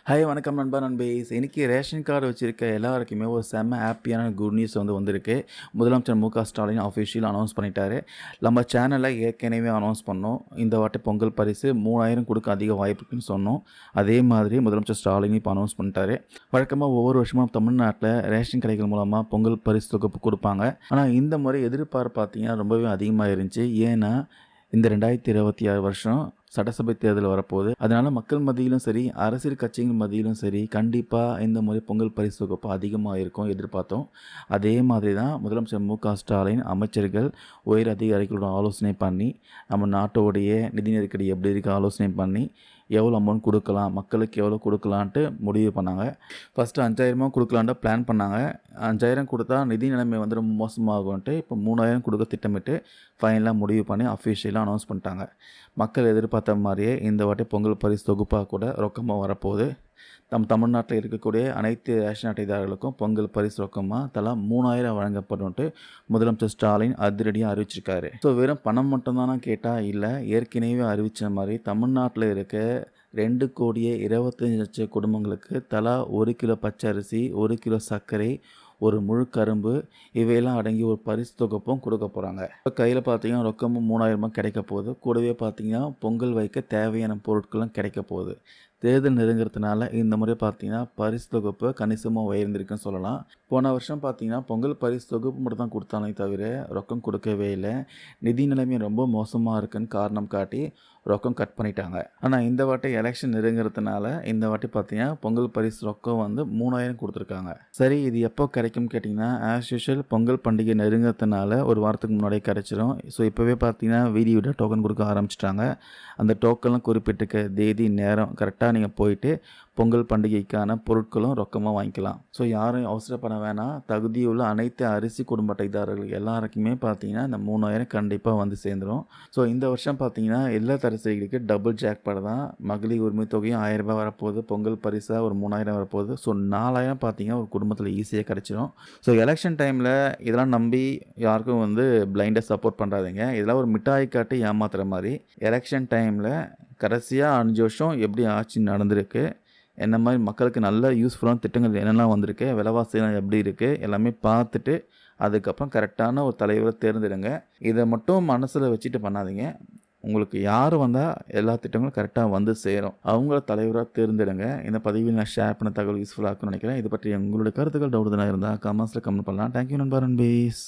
Hi வணக்கம் நண்பா நண்பேஸ். இன்னைக்கு ரேஷன் கார்டு வச்சிருக்க எல்லாருக்குமே ஒரு செம்ம ஹாப்பியான குட் நியூஸ் வந்திருக்கு. முதலமைச்சர் மு.க. ஸ்டாலின் அஃபிஷியல் அனௌன்ஸ் பண்ணிட்டாரு. நம்ம சேனல்ல ஏற்கனவே அனௌன்ஸ் பண்ணோம். இந்த வாட்டி பொங்கல் பரிசு 3000 கொடுக்க அதிக வாய்ப்பு இருக்குன்னு சொன்னோம். அதே மாதிரி முதலமைச்சர் ஸ்டாலின் இப்போ அனௌன்ஸ் பண்ணிட்டாரு. வழக்கமாக ஒவ்வொரு வருஷமும் தமிழ்நாட்டில் ரேஷன் கடைகள் மூலமாக பொங்கல் பரிசு தொகுப்பு கொடுப்பாங்க. ஆனால் இந்த முறை எதிர்பார்ப்பு பார்த்தீங்கன்னா ரொம்பவே அதிகமாக இருந்துச்சு. ஏன்னா இந்த 2026 வருஷம் சட்டசபை தேர்தல் வரப்போகுது. அதனால மக்கள் மத்தியிலும் சரி, அரசியல் கட்சிகள் மத்தியிலும் சரி, கண்டிப்பாக இந்த முறை பொங்கல் பரிசு தொகுப்பு அதிகமாக இருக்கும் எதிர்பார்த்தோம். அதே மாதிரி தான் முதலமைச்சர் மு.க. ஸ்டாலின் அமைச்சர்கள், உயர் அதிகாரிகளோட ஆலோசனை பண்ணி, நம்ம நாட்டோடைய நிதி நெருக்கடி எப்படி இருக்க ஆலோசனை பண்ணி, எவ்வளோ அமௌண்ட் கொடுக்கலாம், மக்களுக்கு எவ்வளோ கொடுக்கலான்ட்டு முடிவு பண்ணாங்க. ஃபஸ்ட்டு 5000 கொடுக்கலான்ட்டு பிளான் பண்ணாங்க. 5000 கொடுத்தா நிதி நிலைமை வந்து ரொம்ப மோசமாகும்ன்ட்டு இப்போ 3000 கொடுக்க திட்டமிட்டு ஃபைனலாக முடிவு பண்ணி அஃபிஷியலாக அனௌன்ஸ் பண்ணிட்டாங்க. மக்கள் எதிர்பார்த்த மாதிரியே இந்த வாட்டி பொங்கல் பரிசு தொகுப்பாக கூட ரொக்கமாக வரப்போகுது. தமிழ்நாட்டில் இருக்கக்கூடிய அனைத்து ரேஷன் அட்டைதாரர்களுக்கும் பொங்கல் பரிசு ரொக்கமாக தலா 3000 வழங்கப்படும்ட்டு முதலமைச்சர் ஸ்டாலின் அதிரடியாக அறிவிச்சிருக்காரு. ஸோ வெறும் பணம் மட்டும்தானா கேட்டால் இல்லை, ஏற்கனவே அறிவித்த மாதிரி தமிழ்நாட்டில் இருக்க 2,25,00,000 குடும்பங்களுக்கு தலா 1 கிலோ பச்சரிசி, 1 கிலோ சர்க்கரை, ஒரு முழு கரும்பு இவையெல்லாம் அடங்கி ஒரு பரிசு தொகுப்பும் கொடுக்க போகிறாங்க. இப்போ கையில் பார்த்தீங்கன்னா ரொக்கமும் 3000 கிடைக்க போகுது. கூடவே பார்த்தீங்கன்னா பொங்கல் வைக்க தேவையான பொருட்களும் கிடைக்க போகுது. தேர்தல் நெருங்கிறதுனால இந்த முறை பார்த்தீங்கன்னா பரிசு தொகுப்பு கணிசமாக உயர்ந்திருக்குன்னு சொல்லலாம். போன வருஷம் பார்த்தீங்கன்னா பொங்கல் பரிசு தொகுப்பு மட்டும் தான் கொடுத்தானே தவிர ரொக்கம் கொடுக்கவே இல்லை. நிதி நிலைமை ரொம்ப மோசமாக இருக்குன்னு காரணம் காட்டி ரொக்கம் கட் பண்ணிட்டாங்க. ஆனால் இந்த வாட்டி எலெக்ஷன் நெருங்கிறதுனால இந்த வாட்டி பார்த்தீங்கன்னா பொங்கல் பரிசு ரொக்கம் வந்து 3000 கொடுத்துருக்காங்க. சரி, இது எப்போ கிடைக்கும்னு கேட்டிங்கன்னா ஆஸ் யூஷுவல் பொங்கல் பண்டிகை நெருங்கிறதுனால ஒரு வாரத்துக்கு முன்னாடியே கிடைச்சிரும். ஸோ இப்போவே பார்த்தீங்கன்னா வீடியோட டோக்கன் கொடுக்க ஆரம்பிச்சிட்டாங்க. அந்த டோக்கன்லாம் குறிப்பிட்டிருக்க தேதி நேரம் கரெக்டாக நீங்கள் போயிட்டு பொங்கல் பண்டிகைக்கான பொருட்களும் ரொக்கமாக வாங்கிக்கலாம். ஸோ யாரும் அவசரப்பட வேணாம். தகுதியுள்ள அனைத்து அரிசி குடும்ப அட்டைதாரர்கள் எல்லாருக்குமே பார்த்தீங்கன்னா இந்த 3000 கண்டிப்பாக வந்து சேர்ந்துடும். ஸோ இந்த வருஷம் பார்த்தீங்கன்னா எல்லா தரிசைகளுக்கு டபுள் ஜாக்பாட் தான். மகளிர் உரிமை தொகையும் 1000 ரூபாய் வரப்போகுது. பொங்கல் பரிசாக ஒரு 3000 வரப்போகுது. ஸோ 4000 பார்த்தீங்கன்னா ஒரு குடும்பத்தில் ஈஸியாக கிடச்சிடும். ஸோ எலெக்ஷன் டைமில் இதெல்லாம் நம்பி யாருக்கும் வந்து பிளைண்டாக சப்போர்ட் பண்ணுறாதீங்க. இதெல்லாம் ஒரு மிட்டாய் காட்டி ஏமாத்துகிற மாதிரி. எலெக்ஷன் டைமில் கடைசியாக 5 வருஷம் எப்படி ஆட்சி நடந்திருக்கு, என்ன மாதிரி மக்களுக்கு நல்ல யூஸ்ஃபுல்லான திட்டங்கள் என்னெல்லாம் வந்திருக்கு, விலைவாசிலாம் எப்படி இருக்குது, எல்லாமே பார்த்துட்டு அதுக்கப்புறம் கரெக்டான ஒரு தலைவரை தேர்ந்தெடுங்க. இதை மட்டும் மனசில் வச்சுட்டு பண்ணாதீங்க. உங்களுக்கு யார் வந்தால் எல்லா திட்டங்களும் கரெக்டாக வந்து சேரும். அவங்கள தலைவராக தேர்ந்தெடுங்க. இந்த பதிவில் நான் ஷேர் பண்ண தகவல் யூஸ்ஃபுல்லாக இருக்குன்னு நினைக்கிறேன். இது பற்றி உங்களுடைய கருத்துக்கள் டவுட் இருந்தால் கமெண்ட்ஸில் கமெண்ட் பண்ணலாம். தேங்க்யூ நண்பர் அண்ட் பீஸ்.